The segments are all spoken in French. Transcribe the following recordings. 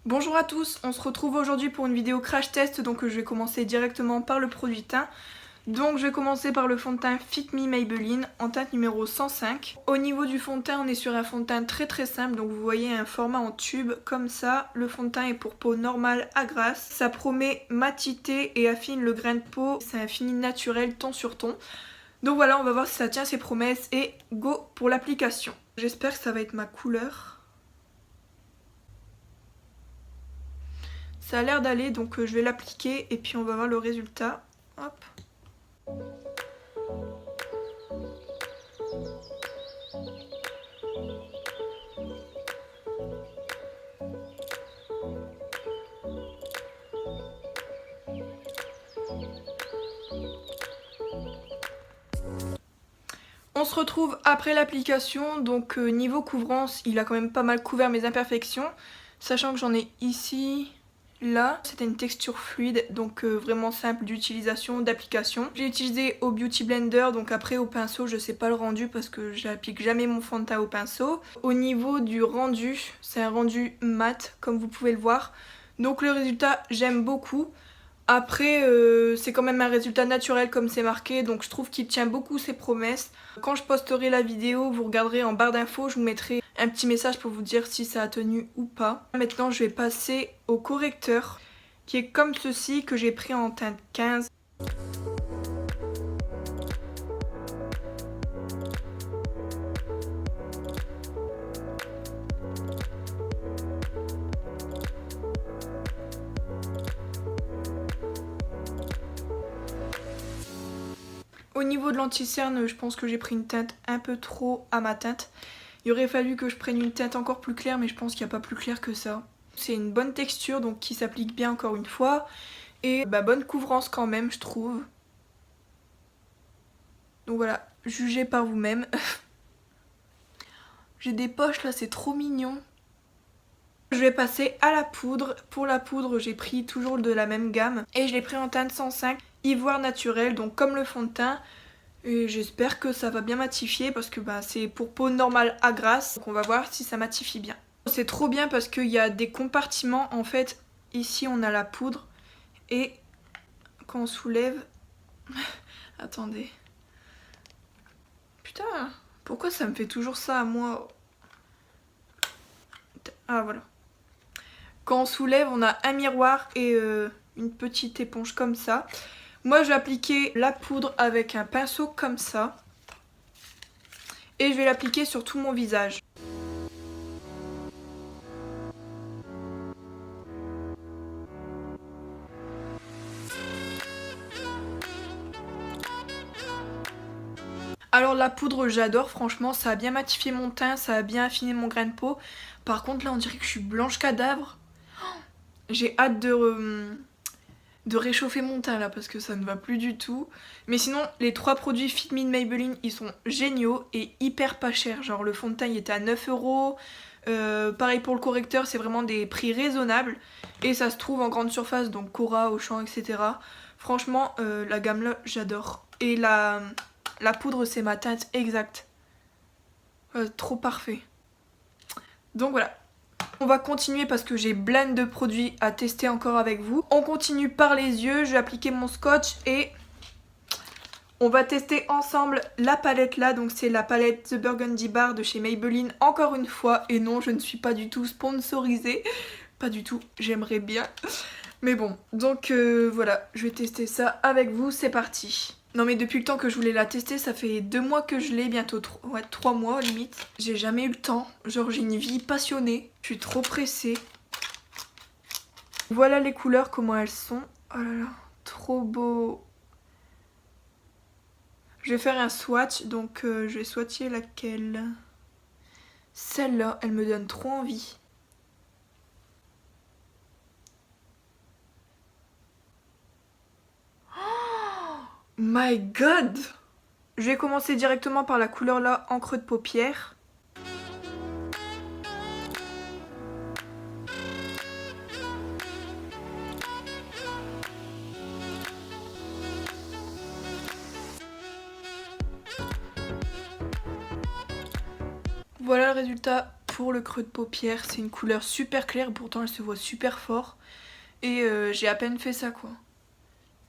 Bonjour à tous, on se retrouve aujourd'hui pour une vidéo crash test, donc je vais commencer directement par le produit teint. Donc je vais commencer par le fond de teint Fit Me Maybelline en teinte numéro 105. Au niveau du fond de teint, on est sur un fond de teint très simple, donc vous voyez un format en tube comme ça. Le fond de teint est pour peau normale à grasse. Ça promet matité et affine le grain de peau. C'est un fini naturel ton sur ton. Donc voilà, on va voir si ça tient ses promesses et go pour l'application. J'espère que ça va être ma couleur. Ça a l'air d'aller, donc je vais l'appliquer et puis on va voir le résultat. Hop. On se retrouve après l'application, donc niveau couvrance, il a quand même pas mal couvert mes imperfections, sachant que j'en ai ici, là. C'était une texture fluide, donc vraiment simple d'utilisation, d'application. J'ai utilisé au Beauty Blender, donc après au pinceau, je sais pas le rendu parce que j'applique jamais mon fond de teint au pinceau. Au niveau du rendu, c'est un rendu mat, comme vous pouvez le voir. Donc le résultat, j'aime beaucoup. Après, c'est quand même un résultat naturel comme c'est marqué, donc je trouve qu'il tient beaucoup ses promesses. Quand je posterai la vidéo, vous regarderez en barre d'infos, je vous mettrai un petit message pour vous dire si ça a tenu ou pas. Maintenant, je vais passer au correcteur, qui est comme ceci, que j'ai pris en teinte 15. Au niveau de l'anti-cerne, je pense que j'ai pris une teinte un peu trop à ma teinte. Il aurait fallu que je prenne une teinte encore plus claire, mais je pense qu'il n'y a pas plus clair que ça. C'est une bonne texture, donc qui s'applique bien encore une fois. Et bonne couvrance quand même, je trouve. Donc voilà, jugez par vous-même. J'ai des poches là, c'est trop mignon. Je vais passer à la poudre. Pour la poudre, j'ai pris toujours de la même gamme. Et je l'ai pris en teinte 105, ivoire naturel, donc comme le fond de teint. Et j'espère que ça va bien matifier parce que c'est pour peau normale à grasse. Donc on va voir si ça matifie bien. C'est trop bien parce qu'il y a des compartiments. En fait, ici on a la poudre. Et quand on soulève... Attendez. Putain, pourquoi ça me fait toujours ça à moi? Ah voilà. Quand on soulève, on a un miroir et une petite éponge comme ça. Moi, je vais appliquer la poudre avec un pinceau comme ça. Et je vais l'appliquer sur tout mon visage. Alors la poudre, j'adore, franchement, ça a bien matifié mon teint, ça a bien affiné mon grain de peau. Par contre, là, on dirait que je suis blanche cadavre. J'ai hâte de réchauffer mon teint là parce que ça ne va plus du tout. Mais sinon, les trois produits Fit Me de Maybelline, ils sont géniaux et hyper pas chers. Genre le fond de teint, il était à 9 €. Pareil pour le correcteur, c'est vraiment des prix raisonnables. Et ça se trouve en grande surface, donc Cora, Auchan, etc. Franchement, la gamme là, j'adore. Et la poudre, c'est ma teinte exacte. Trop parfait. Donc voilà. On va continuer parce que j'ai plein de produits à tester encore avec vous. On continue par les yeux, je vais appliquer mon scotch et on va tester ensemble la palette là. Donc c'est la palette The Burgundy Bar de chez Maybelline encore une fois. Et non, je ne suis pas du tout sponsorisée. Pas du tout, j'aimerais bien. Mais bon, donc voilà, je vais tester ça avec vous, c'est parti. Non mais depuis le temps que je voulais la tester, ça fait 2 mois que je l'ai, bientôt 3 mois limite. J'ai jamais eu le temps, genre j'ai une vie passionnée, je suis trop pressée. Voilà les couleurs, comment elles sont. Oh là là, trop beau. Je vais faire un swatch, donc je vais swatcher laquelle. Celle-là, elle me donne trop envie. My god! Je vais commencer directement par la couleur là, en creux de paupière. Voilà le résultat pour le creux de paupière. C'est une couleur super claire, pourtant elle se voit super fort. Et j'ai à peine fait ça quoi.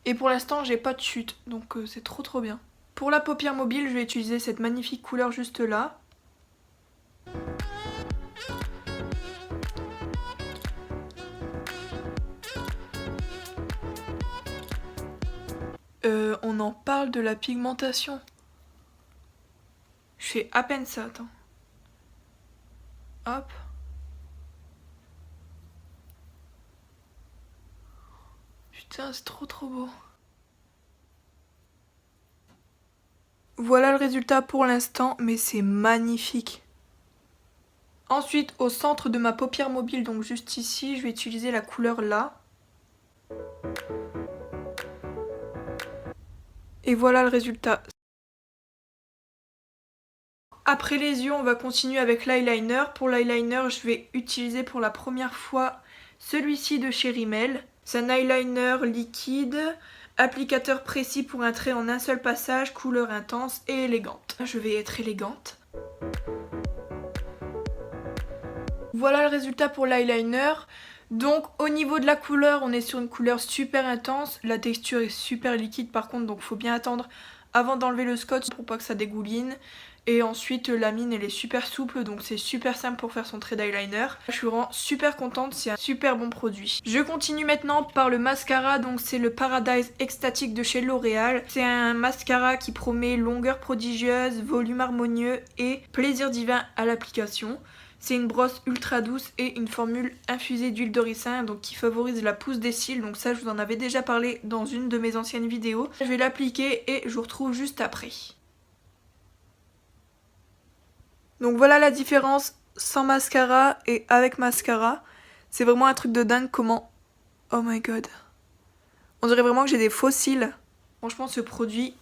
Et pour l'instant j'ai pas de chute, donc c'est trop bien. Pour la paupière mobile, je vais utiliser cette magnifique couleur juste là. On en parle de la pigmentation. Je fais à peine ça, attends. Hop. Putain, c'est trop beau. Voilà le résultat pour l'instant, mais c'est magnifique. Ensuite, au centre de ma paupière mobile, donc juste ici, je vais utiliser la couleur là. Et voilà le résultat. Après les yeux, on va continuer avec l'eyeliner. Pour l'eyeliner, je vais utiliser pour la première fois celui-ci de chez Rimmel. C'est un eyeliner liquide, applicateur précis pour un trait en un seul passage, couleur intense et élégante. Je vais être élégante. Voilà le résultat pour l'eyeliner. Donc au niveau de la couleur, on est sur une couleur super intense. La texture est super liquide par contre, donc faut bien attendre avant d'enlever le scotch pour pas que ça dégouline. Et ensuite la mine elle est super souple, donc c'est super simple pour faire son trait d'eyeliner. Je suis vraiment super contente, c'est un super bon produit. Je continue maintenant par le mascara, donc c'est le Paradise Extatic de chez L'Oréal. C'est un mascara qui promet longueur prodigieuse, volume harmonieux et plaisir divin à l'application. C'est une brosse ultra douce et une formule infusée d'huile de ricin, donc qui favorise la pousse des cils. Donc ça je vous en avais déjà parlé dans une de mes anciennes vidéos. Je vais l'appliquer et je vous retrouve juste après. Donc voilà la différence sans mascara et avec mascara. C'est vraiment un truc de dingue comment... Oh my god. On dirait vraiment que j'ai des faux cils. Franchement ce produit...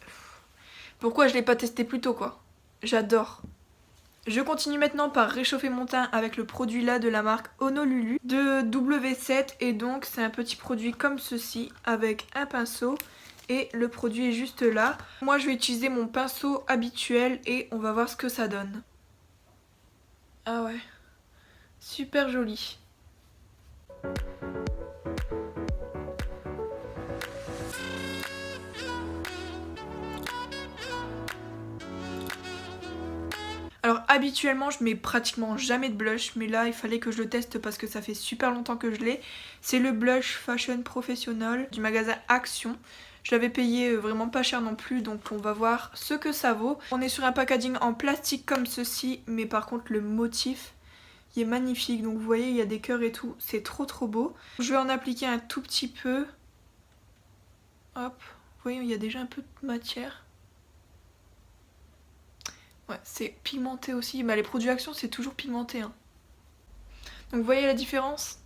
Pourquoi je l'ai pas testé plus tôt quoi. J'adore. Je continue maintenant par réchauffer mon teint avec le produit là de la marque Honolulu de W7 et donc c'est un petit produit comme ceci avec un pinceau et le produit est juste là. Moi je vais utiliser mon pinceau habituel et on va voir ce que ça donne. Ah ouais, super joli. Alors habituellement je mets pratiquement jamais de blush, mais là il fallait que je le teste parce que ça fait super longtemps que je l'ai. C'est le blush Fashion Professional du magasin Action. Je l'avais payé vraiment pas cher non plus, donc on va voir ce que ça vaut. On est sur un packaging en plastique comme ceci, mais par contre le motif il est magnifique. Donc vous voyez il y a des cœurs et tout, c'est trop beau. Je vais en appliquer un tout petit peu. Hop, vous voyez il y a déjà un peu de matière. Ouais, c'est pigmenté aussi. Bah, les produits Action, c'est toujours pigmenté. Hein. Donc, vous voyez la différence ?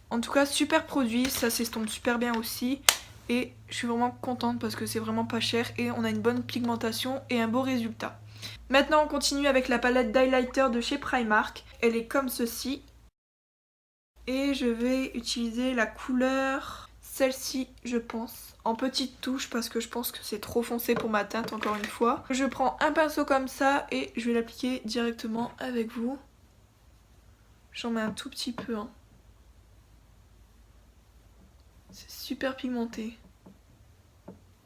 En tout cas, super produit. Ça s'estompe super bien aussi. Et je suis vraiment contente parce que c'est vraiment pas cher. Et on a une bonne pigmentation et un beau résultat. Maintenant, on continue avec la palette d'highlighter de chez Primark. Elle est comme ceci. Et je vais utiliser la couleur, celle-ci je pense, en petite touche parce que je pense que c'est trop foncé pour ma teinte encore une fois. Je prends un pinceau comme ça et je vais l'appliquer directement avec vous. J'en mets un tout petit peu. Hein. C'est super pigmenté.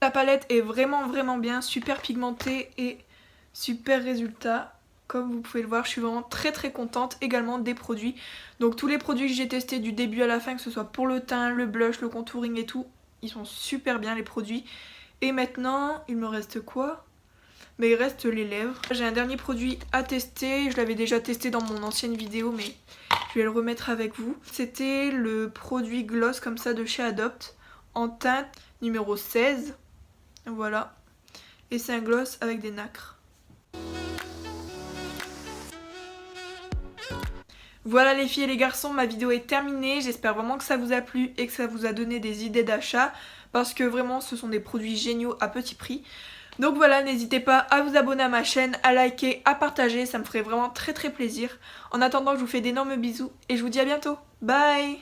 La palette est vraiment bien, super pigmentée et super résultat. Comme vous pouvez le voir, je suis vraiment très contente également des produits. Donc tous les produits que j'ai testés du début à la fin, que ce soit pour le teint, le blush, le contouring et tout, ils sont super bien les produits. Et maintenant, il me reste quoi ? Mais il reste les lèvres. J'ai un dernier produit à tester, je l'avais déjà testé dans mon ancienne vidéo, mais je vais le remettre avec vous. C'était le produit gloss comme ça de chez Adopt, en teinte numéro 16. Voilà. Et c'est un gloss avec des nacres. Voilà les filles et les garçons, ma vidéo est terminée. J'espère vraiment que ça vous a plu et que ça vous a donné des idées d'achat. Parce que vraiment ce sont des produits géniaux à petit prix. Donc voilà, n'hésitez pas à vous abonner à ma chaîne, à liker, à partager. Ça me ferait vraiment très plaisir. En attendant, je vous fais d'énormes bisous et je vous dis à bientôt. Bye!